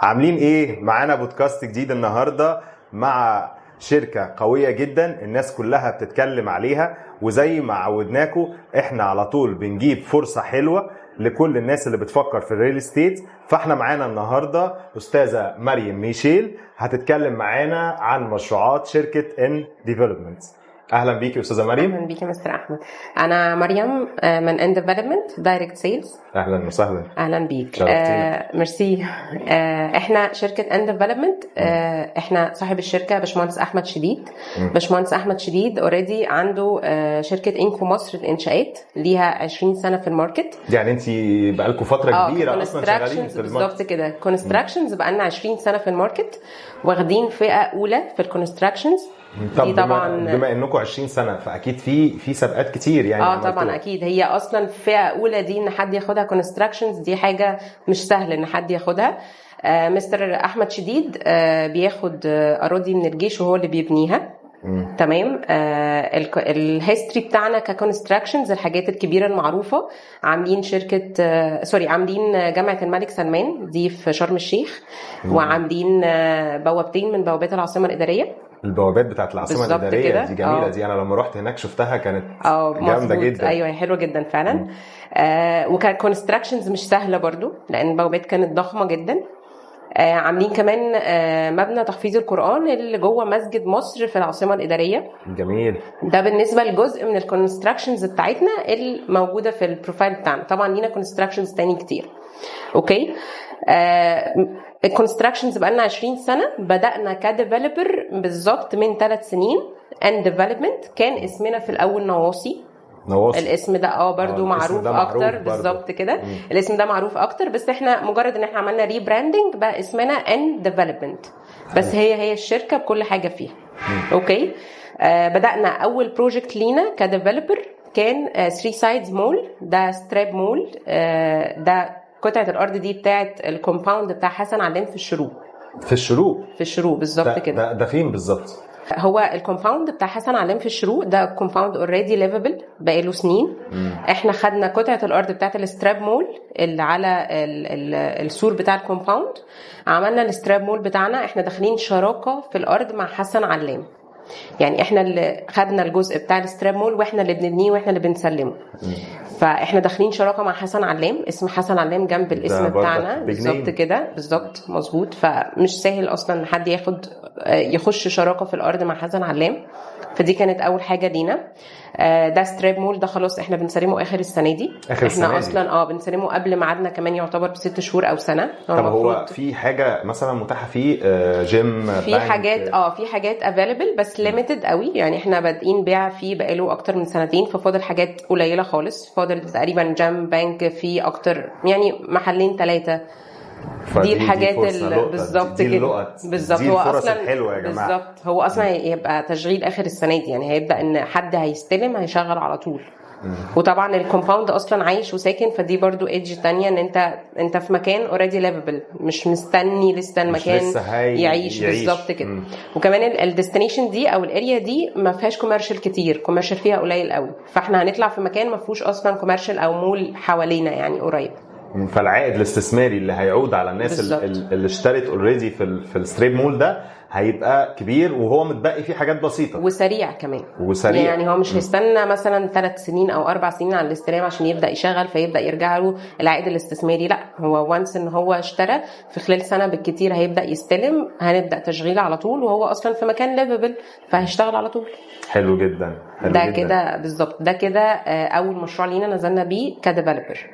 عاملين ايه؟ معانا بودكاست جديد النهاردة مع شركة قوية جدا الناس كلها بتتكلم عليها، وزي ما عودناكم احنا على طول بنجيب فرصة حلوة لكل الناس اللي بتفكر في الريل استيت. فاحنا معانا النهاردة أستاذة مريم ميشيل هتتكلم معانا عن مشروعات شركة ان ديفلوبمنت. اهلا بيكي استاذه مريم. اهلا بيكي مستر احمد. انا مريم من ان ديفلوبمنت دايركت سيلز. اهلا وسهلا. اهلا بيك. ميرسي. احنا شركه ان ديفلوبمنت. احنا صاحب الشركه باشمهندس احمد شديد. باشمهندس احمد شديد اوريدي عنده شركه انكو مصر للانشاءات ليها 20 سنه في الماركت. يعني انت بقالكم فتره كبيره اصلا شغالين في الماركت. بالظبط كده. كونستراكشنز بقالنا 20 سنه في الماركت، واخدين فئه اولى في الكونستراكشنز. طبعا بما انكم 20 سنه فاكيد في سباقات كتير يعني. طبعا اكيد. هي اصلا فئه اولى دي ان حد ياخدها كونستراكشنز دي حاجه مش سهل ان حد ياخدها. مستر احمد شديد بياخد اراضي من الجيش وهو اللي بيبنيها. تمام. الهيستوري بتاعنا ككونستراكشنز الحاجات الكبيره المعروفه، عاملين شركه عاملين جامعه الملك سلمان دي في شرم الشيخ، وعاملين بوابتين من بوابات العاصمه الاداريه. البوابات بتاعت العاصمه الاداريه كده. دي جميله. دي انا لما رحت هناك شفتها كانت جامده جدا. ايوه حلوه جدا فعلا. وكان كونستراكشنز مش سهله برضو لان البوابات كانت ضخمه جدا. عاملين كمان مبنى تحفيظ القرآن اللي جوه مسجد مصر في العاصمة الإدارية. جميل. ده بالنسبة لجزء من الكونستراكشنز بتاعتنا الموجودة في البروفايل بتاعنا. طبعا لينا كونستراكشنز تاني كتير. اوكي. الكونستراكشنز بقالنا 20 سنة. بدأنا كديفلوبر بالظبط من 3 سنين. ان ديفلوبمنت كان اسمنا في الأول نواصي. الاسم ده برضو معروف اكتر. بالظبط كده. الاسم ده معروف اكتر، بس احنا مجرد ان احنا عملنا ريبراندنج بقى اسمنا ان ديفلوبمنت، بس هي الشركه بكل حاجه فيها. اوكي. بدانا اول بروجكت لينا كديفلوبر كان 3 سايدز مول. ده ستراب مول. ده قطعه الارض دي بتاعه الكومباوند بتاع حسن علام في الشروق. في الشروق بالظبط كده. ده فين بالظبط؟ هو الكومباوند بتاع حسن علام في الشروق ده كومباوند اوريدي ليفبل بقاله سنين. احنا خدنا قطعه الارض بتاعه الستراب مول اللي على السور بتاع الكومباوند، عملنا الستراب مول بتاعنا. احنا داخلين شراكه في الارض مع حسن علام، يعني احنا اللي خدنا الجزء بتاع الستراب مول واحنا اللي بنبنيه واحنا اللي بنسلمه. فاحنا داخلين شراكه مع حسن علام. اسم حسن علام جنب الاسم بتاعنا بالظبط كده. بالظبط مظبوط. فمش سهل اصلا حد يخش شراكه في الارض مع حسن علام. فدي كانت اول حاجه لينا. ده ستراب مول ده خلاص احنا بنسلمه اخر السنه دي. احنا اصلا بنسلمه قبل ميعادنا كمان، يعتبر ب6 شهور او سنه. طب هو في حاجه مثلا متاحه فيه جيم في حاجات في حاجات افيلبل بس ليميتد قوي، يعني احنا بادئين بيع فيه بقاله اكتر من سنتين، ففاضل حاجات قليله خالص. فاضل تقريبا جيم بانك فيه اكتر، يعني محلين 3. دي الحاجات بالظبط كده. بالظبط. هو اصلا حلوه يا جماعه. بالظبط. هو اصلا يبقى تشغيل اخر السنه دي، يعني هيبدا ان حد هيستلم هيشغل على طول. وطبعا الكومباوند اصلا عايش وساكن، فدي برضو ايدج تانية ان انت في مكان اوريدي ليفبل، مش مستني لسه المكان يعيش. بالظبط كده. وكمان الديستنيشن دي او الاريا دي ما فيهاش كوميرشال كتير، كوميرشال فيها قليل قوي، فاحنا هنطلع في مكان ما فيهوش اصلا كوميرشال او مول حوالينا يعني قريب. فالعائد الاستثماري اللي هيعود على الناس اللي اشترت اوريدي في الستريب مول ده هيبقى كبير، وهو متبقي فيه حاجات بسيطه وسريع كمان. يعني هو مش هيستنى مثلا 3 سنين او 4 سنين على الاستلام عشان يبدا يشغل فيبدا يرجع له العائد الاستثماري. لا، هو وانس ان هو اشترى في خلال سنه بالكتير هيبدا يستلم، هنبدا تشغيل على طول، وهو اصلا في مكان ليفبل فهيشتغل على طول. حلو جدا. ده كده بالظبط. ده كده اول مشروع لينا نزلنا بيه كديفلوبر.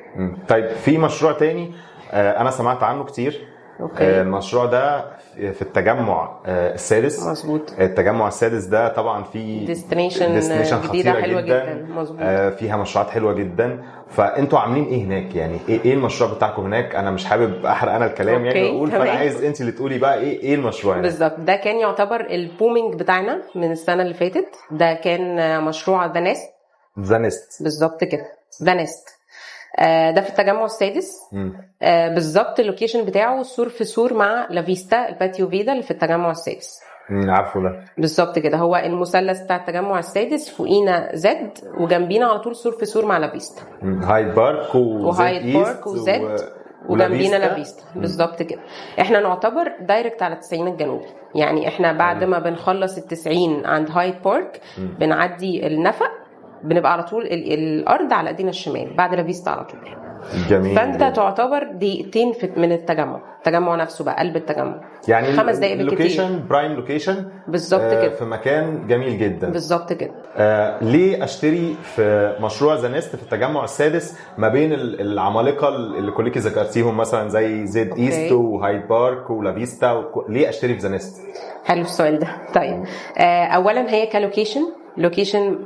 طيب في مشروع تاني انا سمعت عنه كتير. المشروع ده في التجمع السادس. مظبوط. التجمع السادس ده طبعا فيه ديستنيشن جديده حلوه جدا. مظبوط. فيها مشروعات حلوه جدا. فانتوا عاملين ايه هناك؟ يعني ايه المشروع بتاعكم هناك؟ انا مش حابب احرق انا الكلام يعني اقول، فانا عايز انت اللي تقولي بقى ايه المشروع هناك بالظبط. ده كان يعتبر البومينج بتاعنا من السنه اللي فاتت. ده كان مشروع ذا نست. بالظبط كده. ذا نست ده في التجمع السادس. بالظبط. اللوكيشن بتاعه سور في سور مع لافيستا الباتيو فيدا اللي في التجمع السادس. عارفه ده بالظبط كده. هو المثلث بتاع التجمع السادس، فوقينا زد وجنبينا على طول سور في سور مع لافيستا. هايد بارك وهايد بارك وزد وجنبينا لافيستا بالظبط كده. احنا نعتبر دايركت على 90 الجنوبي، يعني احنا بعد ما بنخلص 90 عند هايد بارك بنعدي النفق، بنبقى على طول الارض على ايدينا الشمال بعد لافيستا على طول. جميل. فانت تعتبر دقيقتين من التجمع نفسه بقى قلب التجمع، يعني 5 دقايق بالكتير. لوكيشن برايم لوكيشن بالظبط كده، في مكان جميل جدا بالظبط كده. ليه اشتري في مشروع ذا نست في التجمع السادس ما بين العمالقه اللي كلكي ذكرتيهم مثلا زي زد ايست وهايد بارك ولافيستا ليه اشتري في ذا نست؟ حلو السؤال ده. طيب اولا هي لوكيشن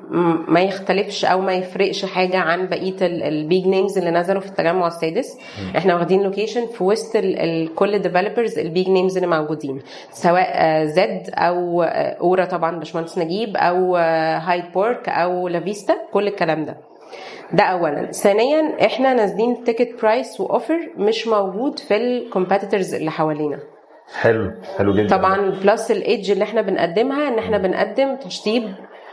ما يختلفش او ما يفرقش حاجه عن بقيه البيج نيمز اللي نزلوا في التجمع السادس. احنا واخدين لوكيشن في وسط كل الديفلوبرز البيج نيمز اللي موجودين، سواء زد او اورا طبعا باشمهندس نجيب او هايد بارك او لافيستا، كل الكلام ده اولا. ثانيا احنا نازلين تيكت برايس واوفر مش موجود في الكومبيتيتورز اللي حوالينا. حلو جدا. طبعا بلس الايدج اللي احنا بنقدمها ان احنا بنقدم تشطيب،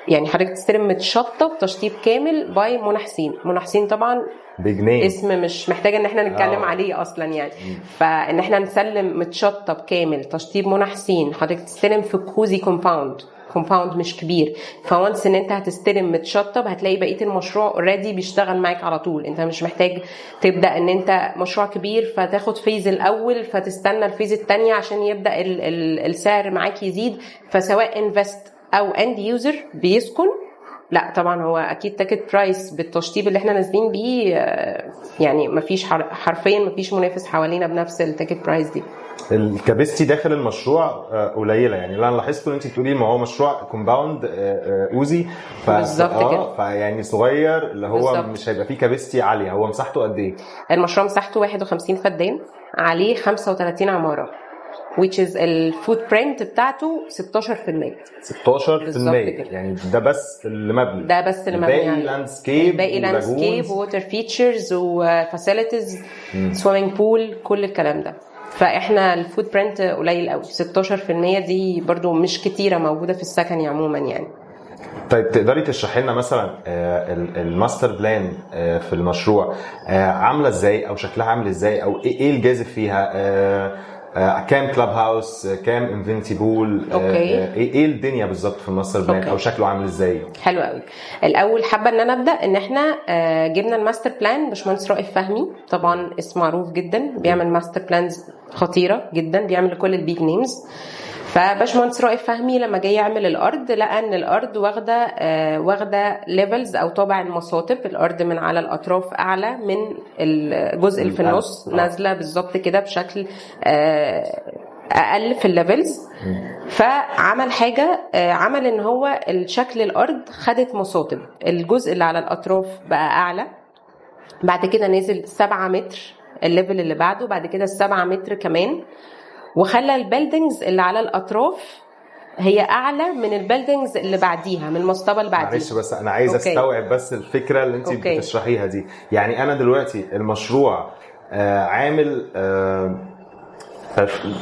يعني حضرتك تستلم متشطب تشطيب كامل باي منحسين طبعا بيج نيم، اسم مش محتاجه ان احنا نتكلم عليه اصلا يعني. فان احنا نسلم متشطب كامل تشطيب منحسين، حضرتك تستلم في كوزي كومباوند مش كبير، فوانس ان انت هتستلم متشطب هتلاقي بقيه المشروع اوريدي بيشتغل معاك على طول. انت مش محتاج تبدا ان انت مشروع كبير فتاخد فيز الاول فتستنى الفيز الثانيه عشان يبدا السعر معاك يزيد. فسواء انفست او اند يوزر بيسكن، لا طبعا هو اكيد تاكت برايس بالتشطيب اللي احنا نازلين بيه، يعني مفيش حرفيا مفيش منافس حوالينا بنفس التاكت برايس دي. الكاباسيتي داخل المشروع قليله، يعني اللي انا لاحظته ان انت بتقولي ما هو مشروع كومباوند اوزي بالظبط كده، فيعني صغير اللي هو بالزبط. مش هيبقى فيه كاباسيتي عاليه. هو مساحته قد ايه؟ المشروع مساحته 51 فدان، عليه 35 عماره which is الفوت برنت بتاعته 16%. 16% يعني ده بس اللي مبني، باقي لاندسكيب ووتر فيتشرز وفاسيلتيز سويمنج بول كل الكلام ده. فاحنا الفوت برنت قليل قوي، 16% دي برضو مش كتيره موجوده في السكن عموما يعني. طيب تقدري تشرحي لنا مثلا الماستر بلان في المشروع عامله ازاي او شكلها عامل ازاي او ايه الجاذب فيها؟ كام كلاب هاوس، كام انفينيتي بول، ايه الدنيا بالظبط في الماستر بلان او شكله عامل ازاي؟ حلو قوي. الاول حابه ان انا ابدا ان احنا جبنا الماستر بلان باشمهندس رائف فهمي، طبعا اسم معروف جدا، بيعمل ماستر بلانز خطيره جدا، بيعمل لكل البيج نيمز. فباشمهندس رائف فهمي لما جاي يعمل الارض لقى ان الارض واخده ليفلز او طابع المصاطب، الارض من على الاطراف اعلى من الجزء اللي في النص، نازله بالظبط كده بشكل اقل في الليفلز. فعمل حاجه، عمل ان هو الشكل الارض خدت مصاطب، الجزء اللي على الاطراف بقى اعلى، بعد كده نزل 7 متر الليفل اللي بعده، بعد كده 7 متر كمان، وخلى البيلدينجز اللي على الاطراف هي اعلى من البيلدينجز اللي بعديها، من المصطبه اللي بعديها. معلش بس انا عايز استوعب بس الفكره اللي انت بتشرحيها دي. يعني انا دلوقتي المشروع عامل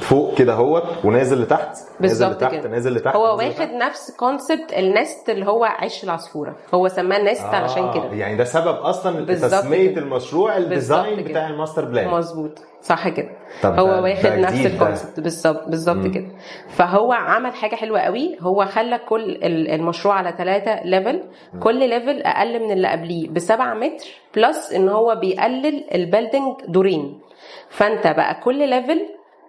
فوق كده اهوت ونازل لتحت، نازل لتحت، هو واخد نفس كونسبت النست اللي هو عيش العصفوره، هو سماه نست علشان كده. يعني ده سبب اصلا تسميه المشروع الديزاين بتاع الماستر بلان. مظبوط صح كده. هو واخد نفس الكونسبت بالظبط كده. فهو عمل حاجه حلوه قوي، هو خلى كل المشروع على 3 ليفل، كل ليفل اقل من اللي قبليه ب7 متر، بلس ان هو بيقلل البيلدينج دورين. فانت بقى كل ليفل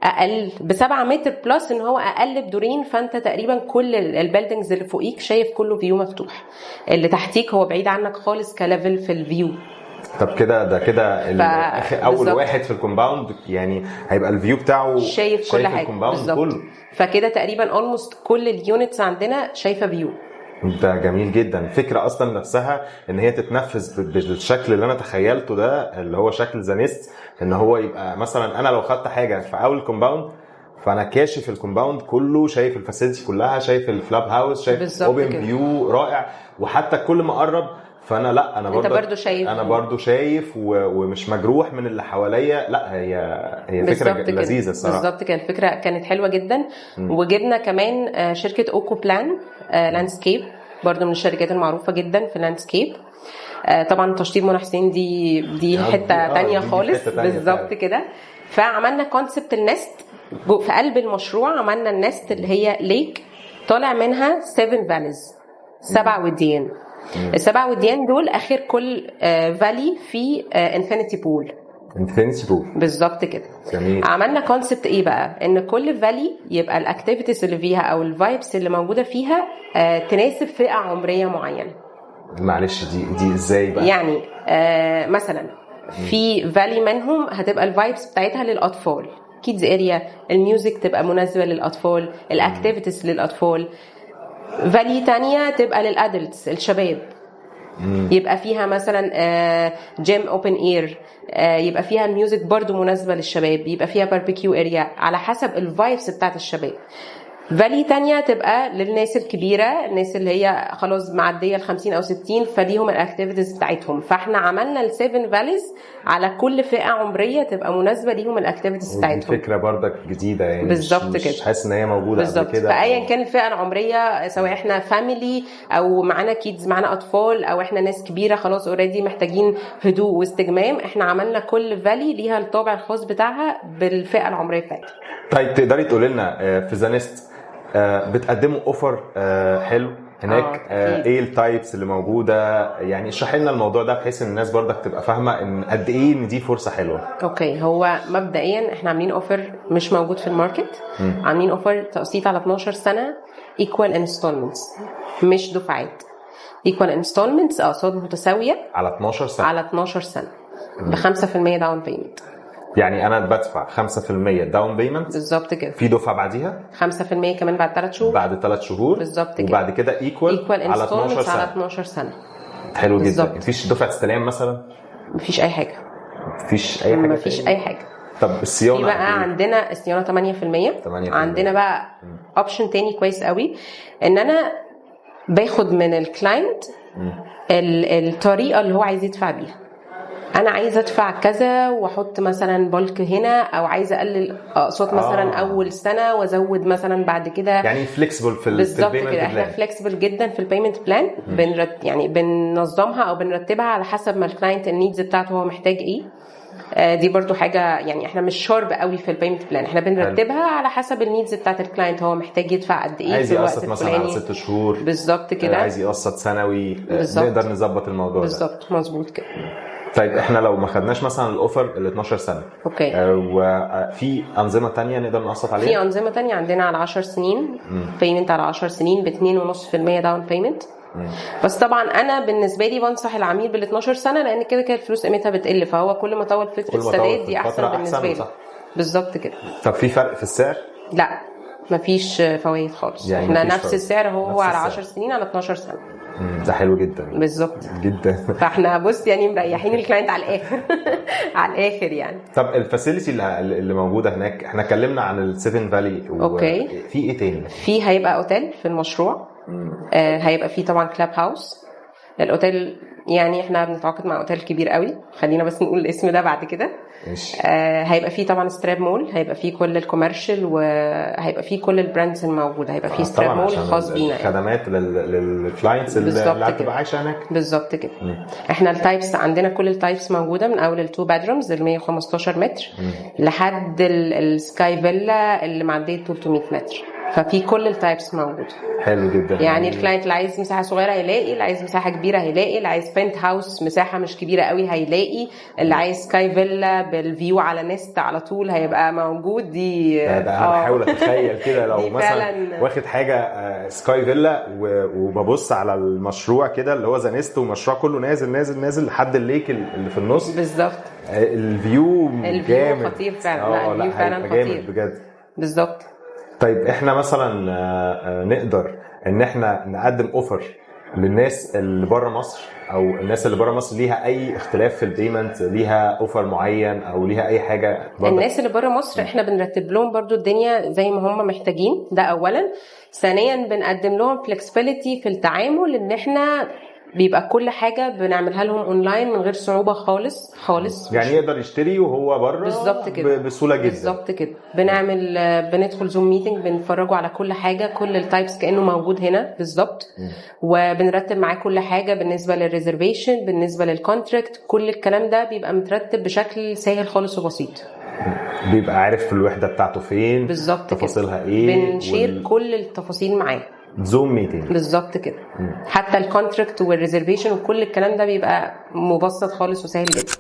اقل ب7 متر، بلس ان هو اقل بدورين، فانت تقريبا كل البيلدينجز اللي فوقيك شايف كله فيو مفتوح، اللي تحتيك هو بعيد عنك خالص كليفل في الفيو. طب كده اول واحد في الكومباوند يعني هيبقى الفيو بتاعه شايف كل حاجه بالظبط. فكده تقريبا اولموست كل اليونتس عندنا شايفه فيو. ده جميل جدا. فكرة اصلا نفسها ان هي تتنفذ بالشكل اللي انا تخيلته ده، اللي هو شكل زانيست، ان هو يبقى مثلا انا لو خدت حاجه في اول كومباوند فانا كاشف الكومباوند كله، شايف الفاسيلتي كلها، شايف الفلاب هاوس، شايف اوبن فيو رائع، وحتى كل ما اقرب فانا لا انا برضو شايف ومش مجروح من اللي حواليا. لا هي فكره لذيذه الصراحه. بالظبط كده، الفكره كانت حلوه جدا. وجبنا كمان شركه اوكو بلان لاندسكيب، برضو من الشركات المعروفه جدا في لاندسكيب. طبعا تشطيب منى حسين دي حته تانية خالص، بالظبط كده. فعملنا كونسبت النست في قلب المشروع، عملنا النست اللي هي ليك طالع منها 7 فاليز، 7 وديان. ال7 وديان دول اخر كل فالي في انفينيتي بول. بالظبط كده. جميل. عملنا كونسبت ايه بقى، ان كل فالي يبقى الاكتيفيتيز اللي فيها او الفايبس اللي موجوده فيها تناسب فئه عمريه معينه. معلش دي ازاي بقى؟ يعني مثلا في فالي منهم هتبقى الفايبس بتاعتها للاطفال، كيدز اريا، الميوزك تبقى مناسبه للاطفال، الاكتيفيتيز للاطفال. فالي تانية تبقى للادلتس، الشباب، يبقى فيها مثلا جيم اوبن اير، يبقى فيها الميوزك برضو مناسبه للشباب، يبقى فيها باربيكيو اريا، على حسب الفايبس بتاعت الشباب. فالي تانية تبقى للناس الكبيرة، الناس اللي هي خلاص معدية 50 أو 60، فليهم الاكتيفيتيز بتاعتهم. فاحنا عملنا ال7 فاليز على كل فئة عمرية تبقى مناسبة ليهم الاكتيفيتيز بتاعتهم. فكرة برضك جديدة يعني، بالظبط كده، مش حاسس ان هي موجودة قبل كده. فأيا كان الفئة العمرية، سواء احنا فاميلي او معانا كيدز، معانا اطفال، او احنا ناس كبيرة خلاص اوريدي محتاجين هدوء واستجمام، احنا عملنا كل فالي ليها الطابع الخاص بتاعها بالفئة العمرية بتاعتها. طيب تقدري تقولي لنا في زانست بتقدموا اوفر حلو هناك؟ ايه التايبس اللي موجوده؟ يعني اشرحي لنا الموضوع ده بحيث ان الناس برضك تبقى فاهمه ان قد ايه ان دي فرصه حلوه. اوكي، هو مبدئيا احنا عاملين اوفر مش موجود في الماركت. عاملين اوفر تقسيط على 12 سنه ايكوال انستولمنتس، مش دفعات. ايكوال انستولمنتس، اقساط متساويه على 12 سنه، على 12 سنه ب 5% داون بيمنت. يعني انا بدفع 5% داون بيمنت، بالظبط كده، في دفعه بعديها 5% كمان بعد 3 شهور، بعد 3 شهور بالظبط كده، وبعد كده ايكوال على 12 سنه. على 12 سنه. حلو جدا. مفيش دفعه استلام مثلا؟ مفيش اي حاجه. مفيش اي حاجه. طب الصيانه في بقى عندنا الصيانه 8%. عندنا بقى اوبشن تاني كويس قوي، ان انا باخد من الكلاينت الطريقه اللي هو عايز يدفع بيها. انا عايزه ادفع كذا واحط مثلا بلك هنا، او عايزه اقلل اقساط مثلا اول سنه وازود مثلا بعد كده. يعني فليكسبل في بالظبط كده، احنا فليكسبل جدا في البيمنت بلان. يعني بننظمها او بنرتبها على حسب ما الكلاينت النيدز بتاعته هو محتاج ايه. دي برضو حاجه، يعني احنا مش شارب قوي في البيمنت بلان، احنا بنرتبها على حسب النيدز بتاعت الكلاينت، هو محتاج يدفع قد ايه في الوقت الفلاني. عايز يقسط مثلا على 6 شهور، بالظبط كده، عايز يقسط سنوي، نقدر نظبط الموضوع ده. بالظبط، مظبوط كده. طيب احنا لو ما خدناش مثلا الاوفر ال 12 سنه، اوكي، وفي انظمه تانية نقدر نقسط عليها؟ في انظمه تانية عندنا على 10 سنين بيمنت، على 10 سنين ب 2.5% داون بيمنت. بس طبعا انا بالنسبه لي بنصح العميل بال 12 سنه، لان كده كده الفلوس قيمتها بتقل، فهو كل ما طول فتره السداد دي احسن بالنسبه لي. بالظبط كده. طب في فرق في السعر؟ لا، مفيش فوائد خالص، يعني احنا نفس السعر هو على 10 سنين على 12 سنه. ده حلو جدا. بالظبط جدا. فاحنا بص يعني مريحين الكلاينت على الاخر. على الاخر يعني. طب الفاسيلتي اللي موجوده هناك، احنا اتكلمنا عن السيفن فالي، اوكي، في ايه تاني؟ في هيبقى اوتيل في المشروع. هيبقى فيه طبعا كلاب هاوس. الاوتيل يعني احنا بنتعاقد مع اوتيل كبير قوي، خلينا بس نقول الاسم ده بعد كده. هيبقى فيه طبعا ستراب مول، هيبقى فيه كل الكوميرشال، وهيبقى فيه كل البراندز الموجوده، هيبقى فيه ستراب مول خاص بينا، خدمات للكلاينتس اللي هتبقى عايشه هناك. بالظبط كده. احنا التايبس عندنا كل التايبس موجوده، من اول ال2 بادرومز ال 115 متر لحد السكاي فيلا اللي معديه 300 متر، ففي كل التايبس موجوده. حلو جدا. يعني الكلاينت اللي عايز مساحه صغيره هيلاقي، اللي عايز مساحه كبيره هيلاقي، اللي عايز بنت هاوس مساحه مش كبيره قوي هيلاقي، اللي عايز سكاي فيلا بالفيو على نست على طول هيبقى موجود. دي انا بحاول اتخيل كده لو مثلا واخد حاجه سكاي فيلا وببص على المشروع كده اللي هو زانست، والمشروع كله نازل نازل نازل لحد الليك اللي في النص. بالظبط. الفيو جامد، خطير فعلا. الفيو فعلا خطير بجد. بالظبط. طيب احنا مثلا نقدر ان احنا نقدم اوفر للناس اللي بره مصر، او الناس اللي بره مصر ليها اي اختلاف في البيمنت، ليها اوفر معين او ليها اي حاجه برضه؟ الناس اللي بره مصر احنا بنرتب لهم برضو الدنيا زي ما هم محتاجين، ده اولا. ثانيا بنقدم لهم فلكسبيليتي في التعامل، ان احنا بيبقى كل حاجه بنعملها لهم اونلاين من غير صعوبه خالص خالص. يعني يقدر يشتري وهو بره بالظبط كده، بسهوله جدا. بالظبط كده. بندخل زوم ميتنج، بنفرجه على كل حاجه، كل التايبس كانه موجود هنا بالظبط، وبنرتب معاه كل حاجه بالنسبه للريزرفيشن، بالنسبه للكونتراكت، كل الكلام ده بيبقى مترتب بشكل سهل خالص وبسيط. بيبقى عارف الوحده بتاعته فين بالظبط، تفاصيلها ايه، بنشير كل التفاصيل معاه. زوم ميتنج بالظبط كده. حتى الكونتراكت والريزرفيشن وكل الكلام ده بيبقى مبسط خالص وسهل جدا.